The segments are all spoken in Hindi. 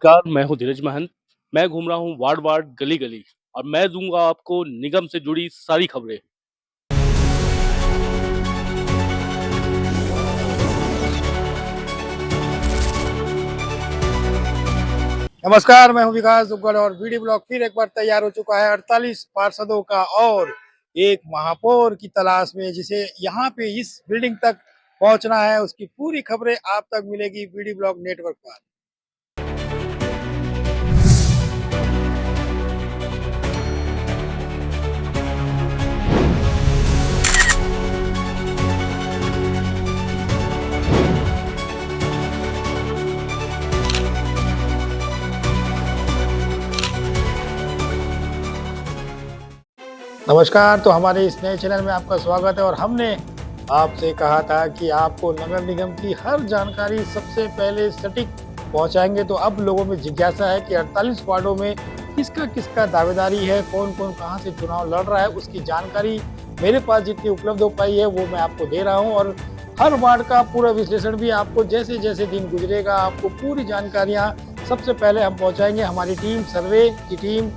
नमस्कार, मैं हूँ धीरज महंत। मैं घूम रहा हूँ वार्ड-वार्ड, गली-गली और मैं दूँगा आपको निगम से जुड़ी सारी खबरें। नमस्कार, मैं हूं विकास दुग्गल और वीडियो ब्लॉग फिर एक बार तैयार हो चुका है 48 पार्षदों का और एक महापौर की तलाश में, जिसे यहाँ पे इस बिल्डिंग तक पहुंचना है। उसकी पूरी खबरें आप तक मिलेगी वीडियो ब्लॉग नेटवर्क पर। नमस्कार, तो हमारे इस नए चैनल में आपका स्वागत है। और हमने आपसे कहा था कि आपको नगर निगम की हर जानकारी सबसे पहले सटीक पहुंचाएंगे। तो अब लोगों में जिज्ञासा है कि 48 वार्डों में किसका किसका दावेदारी है, कौन कौन कहां से चुनाव लड़ रहा है, उसकी जानकारी मेरे पास जितनी उपलब्ध हो पाई है वो मैं आपको दे रहा हूँ। और हर वार्ड का पूरा विश्लेषण भी आपको जैसे जैसे दिन गुजरेगा आपको पूरी जानकारियां सबसे पहले हम पहुंचाएंगे। हमारी टीम, सर्वे की टीम,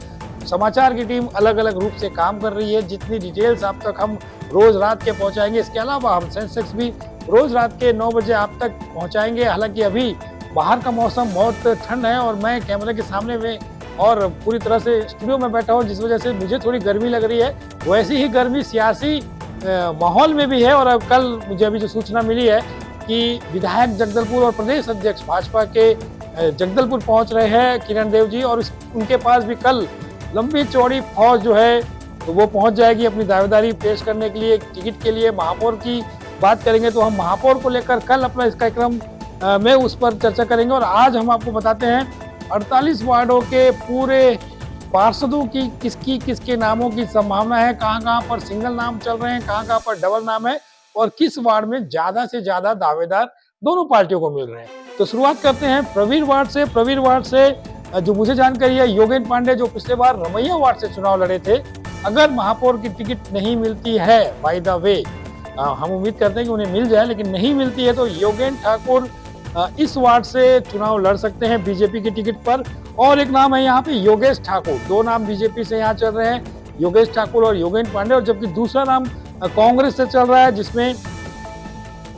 समाचार की टीम अलग अलग रूप से काम कर रही है। जितनी डिटेल्स आप तक हम रोज रात के पहुंचाएंगे। इसके अलावा हम सेंसेक्स भी रोज रात के 9 बजे आप तक पहुंचाएंगे। हालांकि अभी बाहर का मौसम बहुत ठंड है और मैं कैमरे के सामने में और पूरी तरह से स्टूडियो में बैठा हूँ, जिस वजह से मुझे थोड़ी गर्मी लग रही है। वैसी ही गर्मी सियासी माहौल में भी है। और अब कल मुझे अभी जो सूचना मिली है कि विधायक जगदलपुर और प्रदेश अध्यक्ष भाजपा के जगदलपुर पहुंच रहे हैं किरण देव जी, और उनके पास भी कल लंबी चौड़ी फौज जो है तो वो पहुंच जाएगी अपनी दावेदारी पेश करने के लिए। टिकट के लिए महापौर की बात करेंगे तो हम महापौर को लेकर कल अपना इस कार्यक्रम में उस पर चर्चा करेंगे। और आज हम आपको बताते हैं 48 वार्डों के पूरे पार्षदों की किसकी किसके नामों की संभावना है, कहाँ कहाँ पर सिंगल नाम चल रहे हैं, कहाँ कहाँ पर डबल नाम है, और किस वार्ड में ज्यादा से ज्यादा दावेदार दोनों पार्टियों को मिल रहे हैं। तो शुरुआत करते हैं प्रवीण वार्ड से। प्रवीण वार्ड से जो मुझे जानकारी है, योगेंद्र पांडे जो पिछले बार रमैया वार्ड से चुनाव लड़े थे, अगर महापौर की टिकट नहीं मिलती है, बाय द वे हम उम्मीद करते हैं कि उन्हें मिल जाए, लेकिन नहीं मिलती है तो योगेंद्र ठाकुर इस वार्ड से चुनाव लड़ सकते हैं बीजेपी की टिकट पर। और एक नाम है यहाँ पे योगेश ठाकुर। दो नाम बीजेपी से यहाँ चल रहे हैं, योगेश ठाकुर और योगेंद्र पांडे। और जबकि दूसरा नाम कांग्रेस से चल रहा है, जिसमें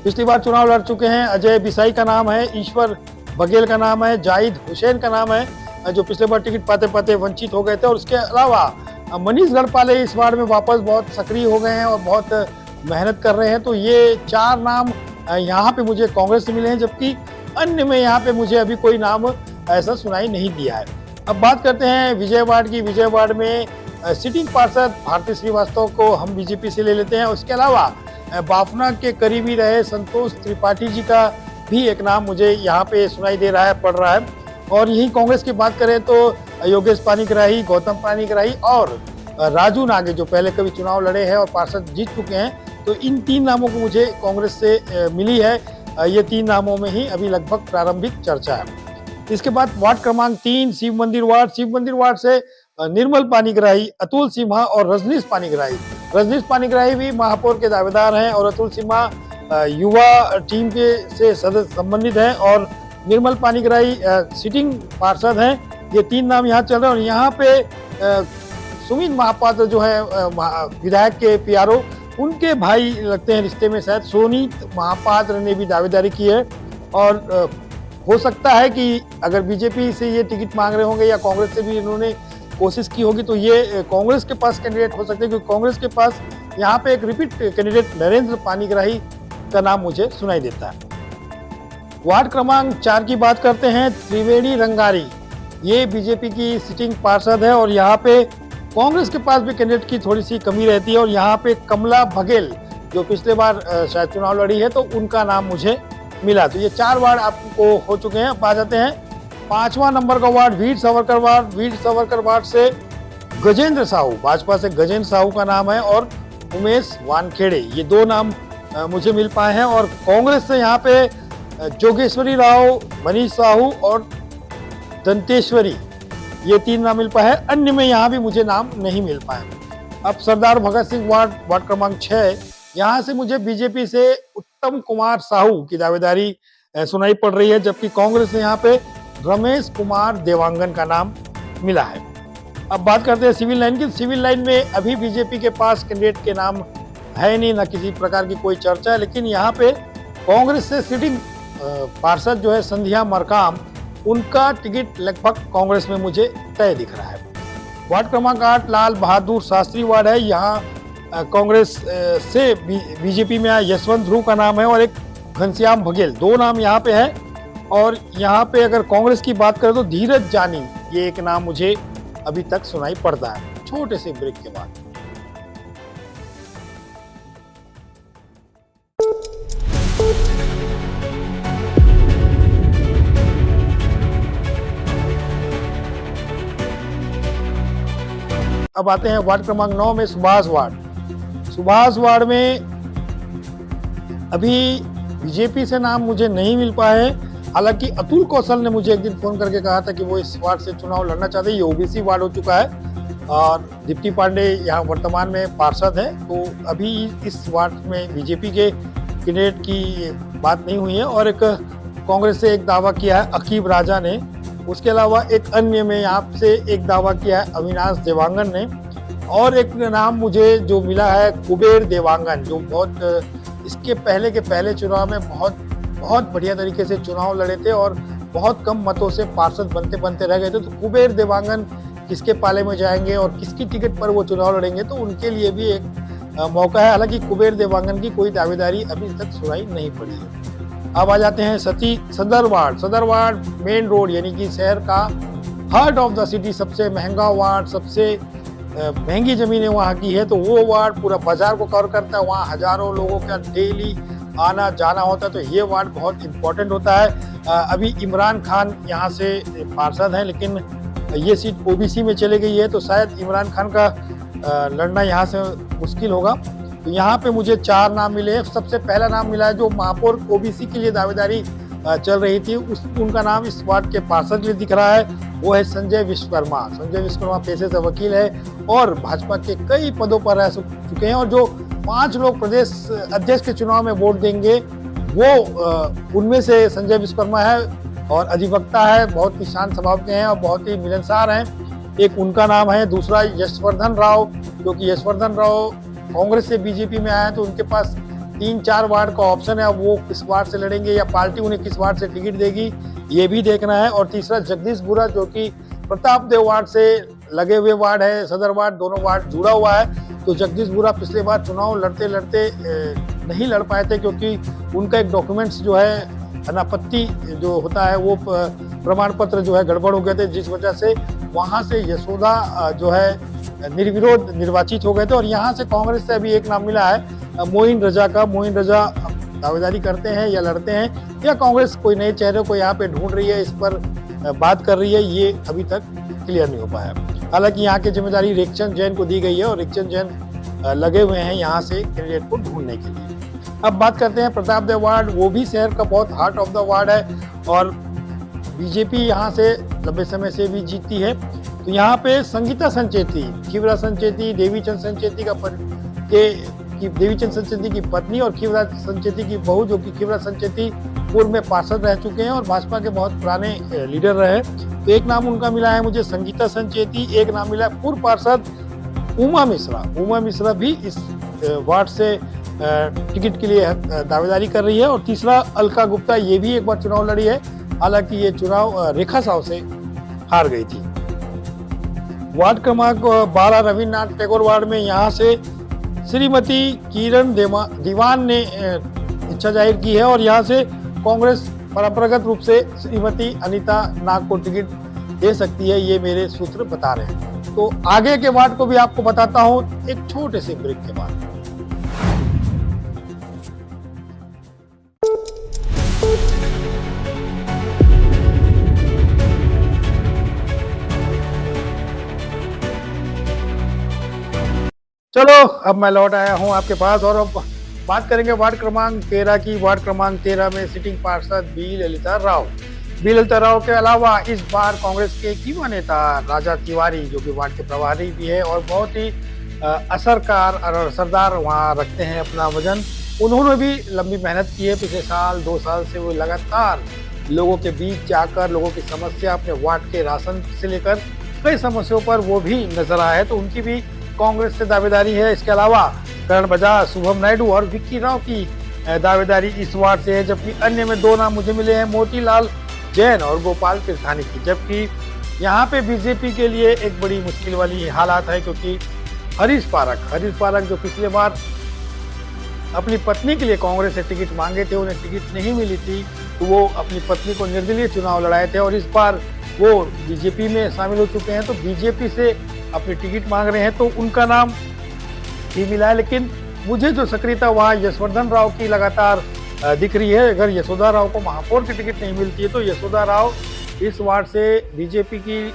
पिछली बार चुनाव लड़ चुके हैं अजय बिसाई का नाम है, ईश्वर बघेल का नाम है, जाहिद हुसैन का नाम है, जो पिछले बार टिकट पाते पाते वंचित हो गए थे। और उसके अलावा मनीष गढ़पाले इस वार्ड में वापस बहुत सक्रिय हो गए हैं और बहुत मेहनत कर रहे हैं। तो ये चार नाम यहाँ पे मुझे कांग्रेस से मिले हैं, जबकि अन्य में यहाँ पे मुझे अभी कोई नाम ऐसा सुनाई नहीं दिया है। अब बात करते हैं विजय वार्ड की। विजय वार्ड में सिटिंग पार्षद भारती श्रीवास्तव को हम बीजेपी से ले लेते हैं। उसके अलावा बाफना के करीबी रहे संतोष त्रिपाठी जी का भी एक नाम मुझे यहाँ पे सुनाई दे रहा है, पड़ रहा है। और यही कांग्रेस की बात करें तो योगेश पानीग्राही, गौतम पानीग्राही और राजू नागे, जो पहले कभी चुनाव लड़े हैं और पार्षद जीत चुके हैं। तो इन तीन नामों को मुझे कांग्रेस से मिली है। ये तीन नामों में ही अभी लगभग प्रारंभिक चर्चा है। इसके बाद वार्ड क्रमांक 3 शिव मंदिर वार्ड। शिव मंदिर वार्ड से निर्मल पानीग्राही, अतुल सिम्हा और रजनीश पानीग्राही। रजनीश पानीग्राही भी महापौर के दावेदार हैं और अतुल सिम्हा युवा टीम के से सदस्य संबंधित हैं और निर्मल पानीग्राही सिटिंग पार्षद हैं। ये तीन नाम यहाँ चल रहे हैं। और यहाँ पे सुमित महापात्र जो है विधायक के पीआरओ, उनके भाई लगते हैं रिश्ते में, शायद सोनीत महापात्र ने भी दावेदारी की है। और हो सकता है कि अगर बीजेपी से ये टिकट मांग रहे होंगे या कांग्रेस से भी इन्होंने कोशिश की होगी तो ये कांग्रेस के पास कैंडिडेट हो सकते हैं, क्योंकि कांग्रेस के पास यहाँ पे एक रिपीट कैंडिडेट नरेंद्र पानीग्राही का नाम मुझे सुनाई देता है। वार्ड क्रमांक 4 की बात करते हैं। त्रिवेणी रंगारी, ये बीजेपी की सिटिंग पार्षद है और यहाँ पे कांग्रेस के पास भी कैंडिडेट की थोड़ी सी कमी रहती है। और यहाँ पे कमला बघेल जो पिछले बार शायद चुनाव लड़ी है, तो उनका नाम मुझे मिला। तो ये 4 वार्ड आपको हो चुके हैं। अब आ जाते हैं 5वां नंबर का ward, Veer Savarkar ward. Veer Savarkar ward से गजेंद्र साहू, भाजपा से गजेंद्र साहू का नाम है, और उमेश वानखेड़े, ये दो नाम मुझे मिल पाए हैं। और कांग्रेस से यहाँ पे जोगेश्वरी राव, मनीष साहू और दंतेश्वरी, ये 3 नाम मिल पाए हैं। अन्य में यहाँ भी मुझे नाम नहीं मिल पाए। अब सरदार भगत सिंह वार्ड, वार्ड क्रमांक 6, यहाँ से मुझे बीजेपी से उत्तम कुमार साहू की दावेदारी सुनाई पड़ रही है, जबकि कांग्रेस ने यहाँ पे रमेश कुमार देवांगन का नाम मिला है। अब बात करते हैं सिविल लाइन की। सिविल लाइन में अभी बीजेपी के पास कैंडिडेट के नाम है नहीं, ना किसी प्रकार की कोई चर्चा है, लेकिन यहाँ पे कांग्रेस से सिटिंग पार्षद जो है संध्या मरकाम, उनका टिकट लगभग कांग्रेस में मुझे तय दिख रहा है। वार्ड क्रमांक 8 लाल बहादुर शास्त्री वार्ड है। यहाँ कांग्रेस से बीजेपी में यशवंत ध्रुव का नाम है और एक घनश्याम बघेल, 2 नाम यहाँ पे है। और यहाँ पे अगर कांग्रेस की बात करें तो धीरज जानी, ये एक नाम मुझे अभी तक सुनाई पड़ता है। छोटे से ब्रेक के बाद अब आते हैं वार्ड क्रमांक 9 में सुभाष वार्ड। सुभाष वार्ड में अभी बीजेपी से नाम मुझे नहीं मिल पाए हैं। हालांकि अतुल कौशल ने मुझे एक दिन फोन करके कहा था कि वो इस वार्ड से चुनाव लड़ना चाहते हैं। ये ओबीसी वार्ड हो चुका है और दीप्ति पांडे यहाँ वर्तमान में पार्षद हैं, तो अभी इस वार्ड में बीजेपी के कैंडिडेट की बात नहीं हुई है। और एक कांग्रेस से एक दावा किया है अकीब राजा ने, उसके अलावा एक अन्य में यहाँ से एक दावा किया है अविनाश देवांगन ने, और एक नाम मुझे जो मिला है कुबेर देवांगन, जो बहुत इसके पहले के पहले चुनाव में बहुत बढ़िया तरीके से चुनाव लड़े थे और बहुत कम मतों से पार्षद बनते बनते रह गए थे। तो कुबेर देवांगन किसके पाले में जाएंगे और किसकी टिकट पर वो चुनाव लड़ेंगे, तो उनके लिए भी एक मौका है। हालांकि कुबेर देवांगन की कोई दावेदारी अभी तक सुनाई नहीं पड़ी है। अब आ जाते हैं सदर वार्ड। सदर वार्ड मेन रोड यानी कि शहर का हार्ट ऑफ द सिटी, सबसे महंगा वार्ड, सबसे महंगी जमीनें वहाँ की है। तो वो वार्ड पूरा बाजार को कवर करता है, वहाँ हजारों लोगों का डेली आना जाना होता है, तो ये वार्ड बहुत इम्पोर्टेंट होता है। अभी इमरान खान यहाँ से पार्षद हैं, लेकिन ये सीट ओबीसी में चली गई है, तो शायद इमरान खान का लड़ना यहाँ से मुश्किल होगा। तो यहाँ पे मुझे 4 नाम मिले हैं। सबसे पहला नाम मिला है जो महापौर ओबीसी के लिए दावेदारी चल रही थी, उनका नाम इस वार्ड के पार्षद के लिए दिख रहा है, वो है संजय विश्वकर्मा। संजय विश्वकर्मा पेशे से वकील है और भाजपा के कई पदों पर रह चुके हैं, और जो 5 लोग प्रदेश अध्यक्ष के चुनाव में वोट देंगे वो उनमें से संजय विश्वकर्मा है, और अधिवक्ता है, बहुत ही शांत स्वभाव के हैं और बहुत ही मिलनसार हैं। एक उनका नाम है। दूसरा यशवर्धन राव, क्योंकि यशवर्धन राव कांग्रेस से बीजेपी में आए हैं, तो उनके पास 3-4 वार्ड का ऑप्शन है। अब वो किस वार्ड से लड़ेंगे या पार्टी उन्हें किस वार्ड से टिकट देगी, ये भी देखना है। और तीसरा जगदीश बुरा, जो कि प्रताप देव वार्ड से लगे हुए वार्ड है, सदर वार्ड, दोनों वार्ड जुड़ा हुआ है। तो जगदीश बुरा पिछले बार चुनाव लड़ते लड़ते नहीं लड़ पाए थे, क्योंकि उनका एक डॉक्यूमेंट्स जो है अनापत्ति जो होता है वो प्रमाण पत्र जो है गड़बड़ हो गए थे, जिस वजह से वहाँ से यशोदा जो है निर्विरोध निर्वाचित हो गए थे। और यहाँ से कांग्रेस से अभी एक नाम मिला है मोइन रजा का। मोइन रजा दावेदारी करते हैं या लड़ते हैं, या कांग्रेस कोई नए चेहरे को यहाँ पे ढूंढ रही है, इस पर बात कर रही है, ये अभी तक क्लियर नहीं हो पाया। हालांकि यहाँ की जिम्मेदारी रेखचंद जैन को दी गई है और रेखचंद जैन लगे हुए हैं यहाँ से कैंडिडेट को ढूंढने के लिए। अब बात करते हैं प्रताप देव वार्ड। वो भी शहर का बहुत हार्ट ऑफ द वार्ड है और बीजेपी यहाँ से लंबे समय से भी जीतती है। तो यहाँ पे संगीता संचेती, खीवरा संचेती, देवीचंद संचेती देवीचंद संचेती की पत्नी और खीवरा संचेती की बहू, जो कि खीवरा संचेती पूर्व में पार्षद रह चुके हैं और भाजपा के बहुत पुराने लीडर रहे। तो एक नाम उनका मिला है मुझे संगीता संचेती, एक नाम मिला है पूर्व पार्षद उमा मिश्रा। उमा मिश्रा भी इस वार्ड से टिकट के लिए दावेदारी कर रही है। और तीसरा अलका गुप्ता, ये भी एक बार चुनाव लड़ी है, हालांकि ये चुनाव रेखा साहू से हार गई थी। वार्ड क्रमांक 12 रविन्द्रनाथ टैगोर वार्ड में यहाँ से श्रीमती किरण दीवान ने इच्छा जाहिर की है और यहाँ से कांग्रेस परंपरागत रूप से श्रीमती अनीता नाग को टिकट दे सकती है, ये मेरे सूत्र बता रहे हैं। तो आगे के वार्ड को भी आपको बताता हूँ एक छोटे से ब्रेक के बाद। चलो अब मैं लौट आया हूं आपके पास और अब बात करेंगे वार्ड क्रमांक 13 की। वार्ड क्रमांक 13 में सिटिंग पार्षद बी ललिता राव। बी ललिता राव के अलावा इस बार कांग्रेस के युवा नेता राजा तिवारी, जो कि वार्ड के प्रभारी भी है और बहुत ही असरकार और असरदार वहाँ रखते हैं अपना वजन, उन्होंने भी लंबी मेहनत की है। पिछले साल 2 साल से वो लगातार लोगों के बीच जाकर लोगों की समस्या, अपने वार्ड के राशन से लेकर कई समस्याओं पर वो भी नजर आए, तो उनकी भी कांग्रेस से दावेदारी है। इसके अलावा करण बजाज, शुभम नायडू और विक्की राव की दावेदारी इस वार्ड से है, जबकि अन्य में 2 नाम मुझे मिले हैं, मोतीलाल जैन और गोपाल तिरथानी की। जबकि यहाँ पे बीजेपी के लिए एक बड़ी मुश्किल वाली हालात है, क्योंकि हरीश पारक जो पिछले बार अपनी पत्नी के लिए कांग्रेस से टिकट मांगे थे, उन्हें टिकट नहीं मिली थी, तो वो अपनी पत्नी को निर्दलीय चुनाव लड़ाए थे और इस बार वो बीजेपी में शामिल हो चुके हैं, तो बीजेपी से अपनी टिकट मांग रहे हैं, तो उनका नाम भी मिला है। लेकिन मुझे जो सक्रियता वहाँ यशवर्धन राव की लगातार दिख रही है। अगर यशोदा राव को महापौर की टिकट नहीं मिलती है तो यशोदा राव इस वार्ड से बीजेपी की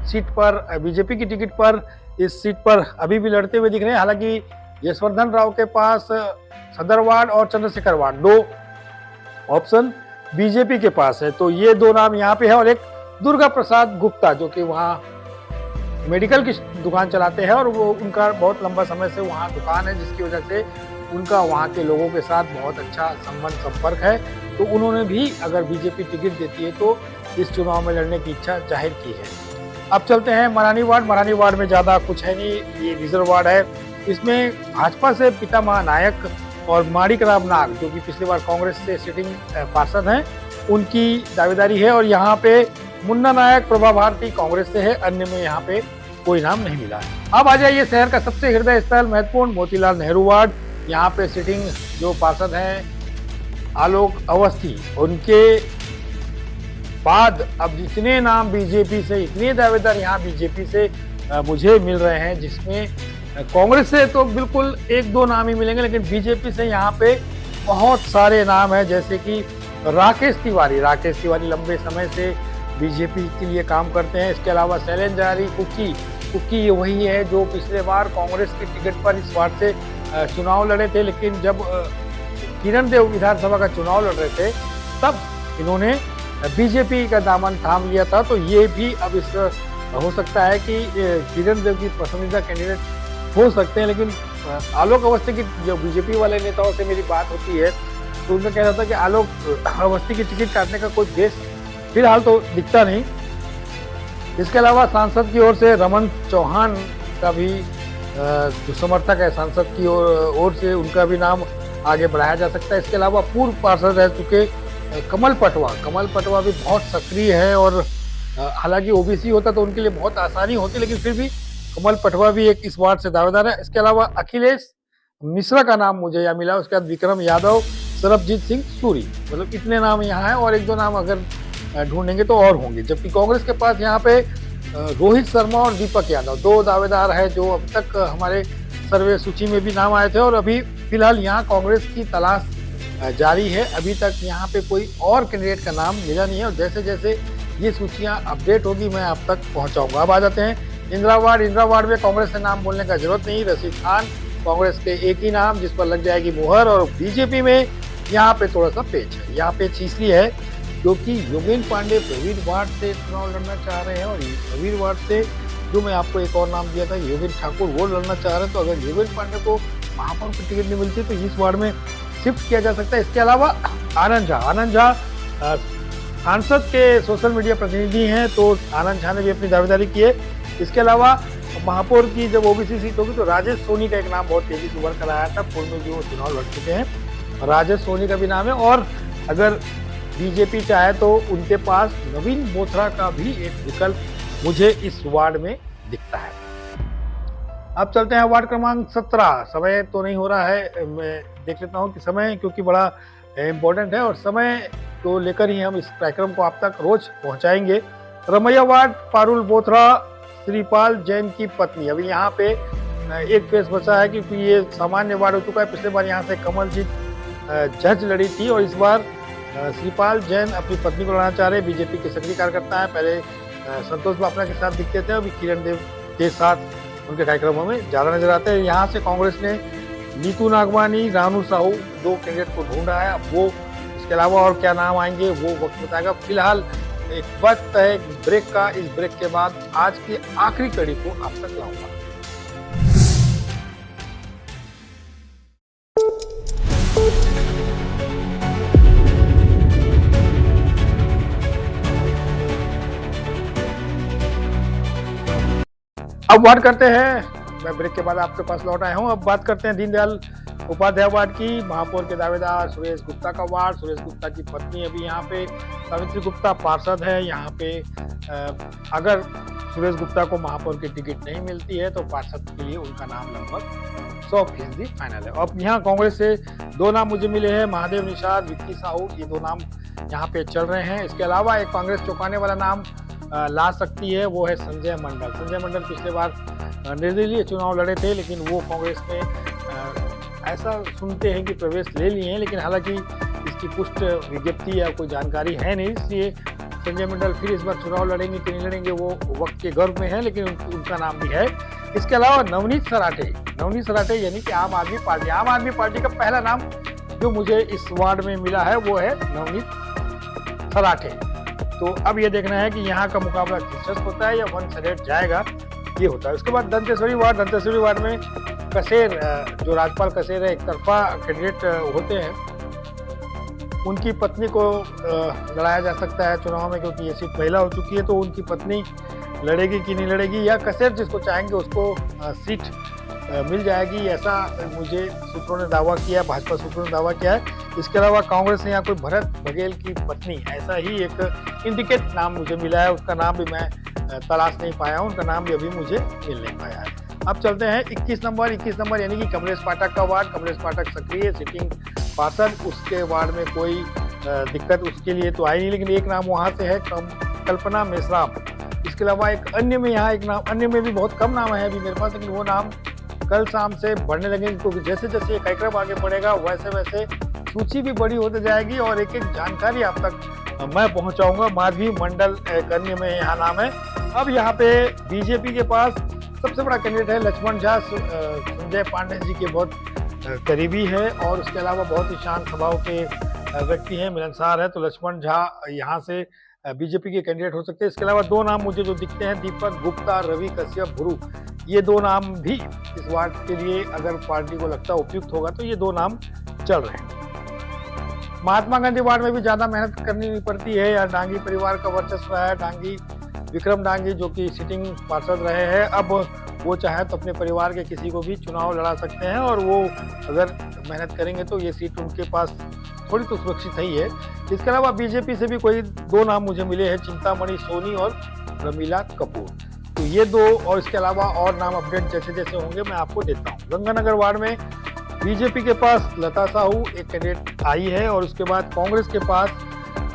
सीट पर, बीजेपी की टिकट पर, इस सीट पर अभी भी लड़ते हुए दिख रहे हैं। हालांकि यशवर्धन राव के पास सदर वार्ड और चंद्रशेखर वार्ड 2 ऑप्शन बीजेपी के पास है, तो ये 2 नाम यहाँ पे है। और एक दुर्गा प्रसाद गुप्ता जो कि वहाँ मेडिकल की दुकान चलाते हैं और वो उनका बहुत लंबा समय से वहाँ दुकान है, जिसकी वजह से उनका वहाँ के लोगों के साथ बहुत अच्छा संपर्क है, तो उन्होंने भी अगर बीजेपी टिकट देती है तो इस चुनाव में लड़ने की इच्छा जाहिर की है। अब चलते हैं मरानी वार्ड में ज़्यादा कुछ है नहीं, ये रिजर्व वार्ड है। इसमें भाजपा से पितामह नायक और माणिक राम नाग जो कि पिछली बार कांग्रेस से सिटिंग पार्षद हैं, उनकी दावेदारी है। और यहाँ पे मुन्ना नायक प्रभा भारती कांग्रेस से है, अन्य में यहाँ पे कोई नाम नहीं मिला है। अब आ जाइए शहर का सबसे हृदय स्थल महत्वपूर्ण मोतीलाल नेहरू वार्ड। यहाँ पे सिटिंग जो पार्षद हैं आलोक अवस्थी, उनके बाद अब जितने नाम बीजेपी से, इतने दावेदार यहाँ बीजेपी से मुझे मिल रहे हैं, जिसमें कांग्रेस से तो बिल्कुल 1-2 नाम ही मिलेंगे, लेकिन बीजेपी से यहाँ पे बहुत सारे नाम हैं, जैसे कि राकेश तिवारी लंबे समय से बीजेपी के लिए काम करते हैं। इसके अलावा शैलेंद्र जारी कुकी वही है जो पिछले बार कांग्रेस की टिकट पर इस वार्ड से चुनाव लड़े थे, लेकिन जब किरण देव विधानसभा का चुनाव लड़ रहे थे तब इन्होंने बीजेपी का दामन थाम लिया था, तो ये भी अब इस हो सकता है कि किरण देव की पसंदीदा कैंडिडेट हो सकते हैं। लेकिन आलोक अवस्थी की जो बीजेपी वाले नेताओं से मेरी बात होती है तो उनका कहना था कि आलोक अवस्थी की टिकट काटने का कोई केस फिलहाल तो दिखता नहीं। इसके अलावा सांसद की ओर से रमन चौहान का भी जो समर्थक है सांसद की ओर से, उनका भी नाम आगे बढ़ाया जा सकता है। इसके अलावा पूर्व पार्षद रह चुके कमल पटवा भी बहुत सक्रिय है, और हालांकि ओबीसी होता तो उनके लिए बहुत आसानी होती, लेकिन फिर भी कमल पटवा भी एक इस वार्ड से दावेदार है। इसके अलावा अखिलेश मिश्रा का नाम मुझे यहाँ मिला, उसके बाद विक्रम यादव, सरबजीत सिंह सूरी, मतलब इतने नाम यहाँ हैं, और 1-2 नाम अगर ढूंढेंगे तो और होंगे। जबकि कांग्रेस के पास यहाँ पे रोहित शर्मा और दीपक यादव 2 दावेदार है जो अब तक हमारे सर्वे सूची में भी नाम आए थे, और अभी फिलहाल यहाँ कांग्रेस की तलाश जारी है। अभी तक यहाँ पे कोई और कैंडिडेट का नाम मिला नहीं है, और जैसे जैसे ये सूचियाँ अपडेट होगी मैं आप तक पहुँचाऊंगा। अब आ जाते हैं इंदिरा वार्ड में कांग्रेस से नाम बोलने का जरूरत नहीं, रशीद खान कांग्रेस के एक ही नाम जिस पर लग जाएगी मुहर, और बीजेपी में यहाँ पे थोड़ा सा पेच है। यहाँ पेच इसलिए है क्योंकि योगेंद्र पांडे प्रवीण वार्ड से चुनाव लड़ना चाह रहे हैं, और प्रवीण वार्ड से जो मैं आपको एक और नाम दिया था योगेंद्र ठाकुर, वो लड़ना चाह रहे हैं। तो अगर योगेंद्र पांडे को महापौर की टिकट नहीं मिलती तो इस वार्ड में शिफ्ट किया जा सकता है। इसके अलावा आनंद झा सांसद के सोशल मीडिया प्रतिनिधि हैं, तो आनंद झा ने भी अपनी दावेदारी की है। इसके अलावा महापौर की जब ओबीसी सीट होगी तो राजेश सोनी का एक नाम बहुत तेजी से उभर कर आया था, पूर्व में जो चुनाव लड़ चुके हैं, राजेश सोनी का भी नाम है। और अगर बीजेपी चाहे तो उनके पास नवीन बोथरा का भी एक विकल्प मुझे इस वार्ड में दिखता है। अब चलते हैं वार्ड क्रमांक 17। समय तो नहीं हो रहा है, मैं देख लेता हूँ कि समय क्योंकि बड़ा इम्पोर्टेंट है, और समय को लेकर ही हम इस कार्यक्रम को आप तक रोज पहुंचाएंगे। रमैया वार्ड, पारुल बोथरा श्रीपाल जैन की पत्नी। अभी यहाँ पे एक फेस बचा है क्योंकि ये सामान्य वार्ड हो चुका है। पिछले बार यहाँ से कमलजीत जज लड़ी थी, और इस बार श्रीपाल जैन अपनी पत्नी को लड़ना चाह रहे हैं। बीजेपी के सक्रिय कार्यकर्ता है, पहले संतोष बापना के साथ दिखते थे, अभी किरण देव के साथ उनके कार्यक्रमों में ज़्यादा नजर आते हैं। यहाँ से कांग्रेस ने नीतू नागवानी, रानू साहू 2 कैंडिडेट को ढूंढा है। अब वो इसके अलावा और क्या नाम आएंगे वो वक्त बताएगा। फिलहाल एक वक्त है ब्रेक का, इस ब्रेक के बाद आज की आखिरी कड़ी को आप तक लाऊंगा। अब बात करते हैं, मैं ब्रेक के बाद आपके पास लौट आया हूँ। अब बात करते हैं दीनदयाल उपाध्याय वार्ड की। महापौर के दावेदार सुरेश गुप्ता का वार्ड। सुरेश गुप्ता की पत्नी अभी यहाँ पे सावित्री गुप्ता पार्षद है। यहाँ पे अगर सुरेश गुप्ता को महापौर की टिकट नहीं मिलती है तो पार्षद के लिए उनका नाम लगभग 100% फाइनल है। अब यहाँ कांग्रेस से दो नाम मुझे मिले हैं, महादेव निषाद, विक्की साहू, ये दो नाम यहाँ पे चल रहे हैं। इसके अलावा एक कांग्रेस चौंकाने वाला नाम ला सकती है, वो है संजय मंडल। संजय मंडल पिछले बार निर्दलीय चुनाव लड़े थे, लेकिन वो कांग्रेस में ऐसा सुनते हैं कि प्रवेश ले लिए हैं, लेकिन हालांकि इसकी पुष्ट विज्ञप्ति या कोई जानकारी है नहीं, इसलिए संजय मंडल फिर इस बार चुनाव लड़ेंगे कि नहीं लड़ेंगे वो वक्त के गर्भ में है, लेकिन उनका नाम भी है। इसके अलावा नवनीत सराठे यानी कि आम आदमी पार्टी का पहला नाम जो मुझे इस वार्ड में मिला है वो है नवनीत सराठे। तो अब ये देखना है कि यहाँ का मुकाबला दिलचस्प होता है या वन साइडेड जाएगा, ये होता है। उसके बाद दंतेश्वरी वार्ड में कसेर, जो राजपाल कसेर है, एक तरफा कैंडिडेट होते हैं, उनकी पत्नी को लड़ाया जा सकता है चुनाव में, क्योंकि ये सीट महिला हो चुकी है। तो उनकी पत्नी लड़ेगी कि नहीं लड़ेगी, या कसेर जिसको चाहेंगे उसको सीट मिल जाएगी, ऐसा मुझे सूत्रों ने दावा किया, भाजपा सूत्रों ने दावा किया है। इसके अलावा कांग्रेस ने यहाँ कोई भरत बघेल की पत्नी, ऐसा ही एक इंडिकेट नाम मुझे मिला है, उसका नाम भी मैं तलाश नहीं पाया हूँ, उनका नाम भी अभी मुझे मिल नहीं पाया है। अब चलते हैं 21 नंबर यानी कि कमलेश पाठक का वार्ड। कमलेश पाठक सक्रिय सिटिंग पार्षद, उसके वार्ड में कोई दिक्कत उसके लिए तो आई नहीं, लेकिन एक नाम वहाँ से है कल्पना मेश्राम। इसके अलावा एक अन्य में यहाँ एक नाम, अन्य में भी बहुत कम नाम है अभी मेरे पास, लेकिन वो नाम कल शाम से बढ़ने लगेंगे, क्योंकि जैसे जैसे कार्यक्रम आगे बढ़ेगा वैसे वैसे सूची भी बड़ी होती जाएगी और एक एक जानकारी आप तक मैं पहुंचाऊंगा। माधवी मंडल एक अन्य में यहाँ नाम है। अब यहाँ पे बीजेपी के पास सबसे बड़ा कैंडिडेट है लक्ष्मण झा, संजय पांडे जी के बहुत करीबी है और उसके अलावा बहुत ही शांत स्वभाव के व्यक्ति हैं, मिलनसार है। तो लक्ष्मण झा यहाँ से बीजेपी के कैंडिडेट हो सकते हैं। इसके अलावा दो नाम मुझे जो दिखते हैं, दीपक गुप्ता, रवि कश्यप, भुरू, ये दो नाम भी इस वार्ड के लिए अगर पार्टी को लगता है उपयुक्त होगा तो ये दो नाम चल रहे हैं। महात्मा गांधी वार्ड में भी ज्यादा मेहनत करनी नहीं पड़ती है, या डांगी परिवार का वर्चस्व है। डांगी, विक्रम डांगी जो कि सिटिंग पार्षद रहे हैं, अब वो चाहे तो अपने परिवार के किसी को भी चुनाव लड़ा सकते हैं और वो अगर मेहनत करेंगे तो ये सीट उनके पास थोड़ी तो सुरक्षित ही है। इसके अलावा बीजेपी से भी कोई दो नाम मुझे मिले हैं, चिंतामणि सोनी और रमीला कपूर, तो ये दो, और इसके अलावा और नाम अपडेट जैसे जैसे होंगे मैं आपको देता हूँ। गंगानगर वार्ड में बीजेपी के पास लता साहू एक कैंडिडेट आई है और उसके बाद कांग्रेस के पास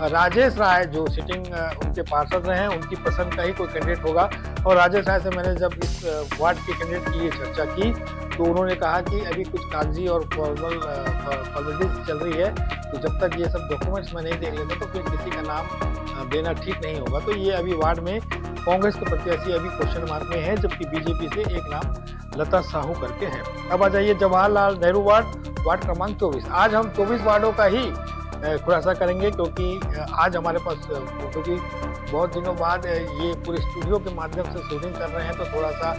राजेश राय जो सिटिंग उनके पार्षद रहे हैं, उनकी पसंद का ही कोई कैंडिडेट होगा। और राजेश राय से मैंने जब इस वार्ड के कैंडिडेट की ये चर्चा की तो उन्होंने कहा कि अभी कुछ कागजी और फॉर्मेलिटीज चल रही है, तो जब तक ये सब डॉक्यूमेंट्स मैं नहीं देख लेता तो फिर किसी का नाम देना ठीक नहीं होगा। तो ये अभी वार्ड में कांग्रेस के प्रत्याशी अभी क्वेश्चन मार्क में है, जबकि बीजेपी से एक नाम लता साहू करके है। अब आ जाइए जवाहरलाल नेहरू वार्ड क्रमांक 24। आज हम 24 वार्डों का ही खुलासा करेंगे, क्योंकि आज हमारे पास, क्योंकि बहुत दिनों बाद ये पूरे स्टूडियो के माध्यम से शूटिंग कर रहे हैं तो थोड़ा सा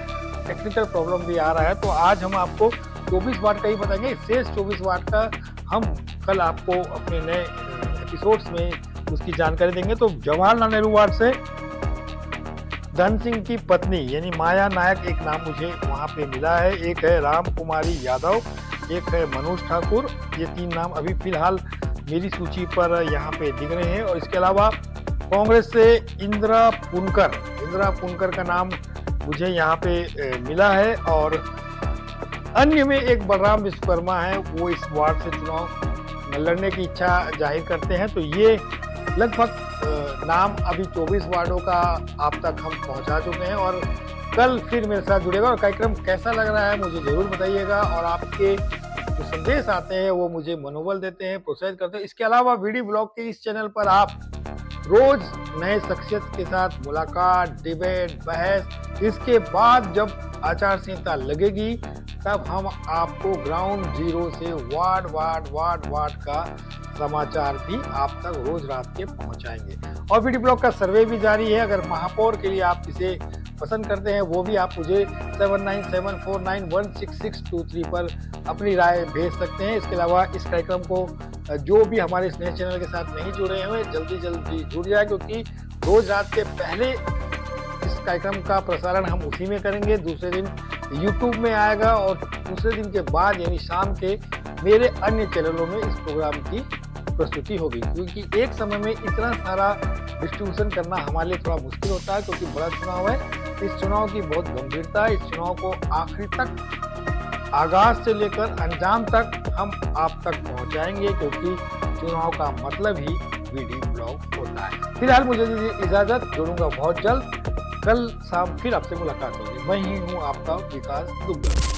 टेक्निकल प्रॉब्लम भी आ रहा है, तो आज हम आपको 24 वार्ड का ही बताएंगे। शेष 24 वार्ड का हम कल आपको अपने नए एपिसोड्स में उसकी जानकारी देंगे। तो जवाहरलाल नेहरू वार्ड से धन सिंह की पत्नी यानी माया नायक एक नाम मुझे वहाँ पे मिला है, एक है राम कुमारी यादव, एक है मनोज ठाकुर। ये तीन नाम अभी फिलहाल मेरी सूची पर यहाँ पे दिख रहे हैं। और इसके अलावा कांग्रेस से इंदिरा पुनकर का नाम मुझे यहाँ पे मिला है, और अन्य में एक बलराम विश्वकर्मा है, वो इस वार्ड से चुनाव लड़ने की इच्छा जाहिर करते हैं। तो ये लगभग नाम अभी 24 वार्डों का आप तक हम पहुंचा चुके हैं, और कल फिर मेरे साथ जुड़ेगा। और कार्यक्रम कैसा लग रहा है मुझे जरूर बताइएगा, और आपके जो संदेश आते हैं वो मुझे मनोबल देते हैं, प्रोत्साहित करते हैं। इसके अलावा वीडियो ब्लॉग के इस चैनल पर आप रोज नए शख्सियत के साथ मुलाकात, डिबेट, बहस, इसके बाद जब आचार संहिता लगेगी तब हम आपको ग्राउंड जीरो से वार्ड का समाचार भी आप तक रोज रात के पहुंचाएंगे। और वीडियो ब्लॉग का सर्वे भी जारी है, अगर महापौर के लिए आप इसे पसंद करते हैं वो भी आप मुझे 7974916623 पर अपनी राय भेज सकते हैं। इसके अलावा इस कार्यक्रम को जो भी हमारे इस नए चैनल के साथ नहीं जुड़े हुए जल्दी जुड़ जाए, क्योंकि रोज रात के पहले इस कार्यक्रम का प्रसारण हम उसी में करेंगे, दूसरे दिन यूट्यूब में आएगा और दूसरे दिन के बाद यानी शाम के मेरे अन्य चैनलों में इस प्रोग्राम की प्रस्तुति होगी, क्योंकि एक समय में इतना सारा डिस्ट्रीब्यूशन करना हमारे लिए थोड़ा मुश्किल होता है, क्योंकि बड़ा चुनाव है। इस चुनाव की बहुत गंभीरता है। इस चुनाव को आखिरी तक, आगाज से लेकर अंजाम तक हम आप तक पहुंचाएंगे, क्योंकि चुनाव का मतलब ही वीडियो ब्लॉग होता है। फिलहाल मुझे दीजिए इजाजत, जोड़ूंगा बहुत जल्द। कल शाम फिर आपसे मुलाकात होगी। मैं ही हूँ आपका विकास दुग्गल।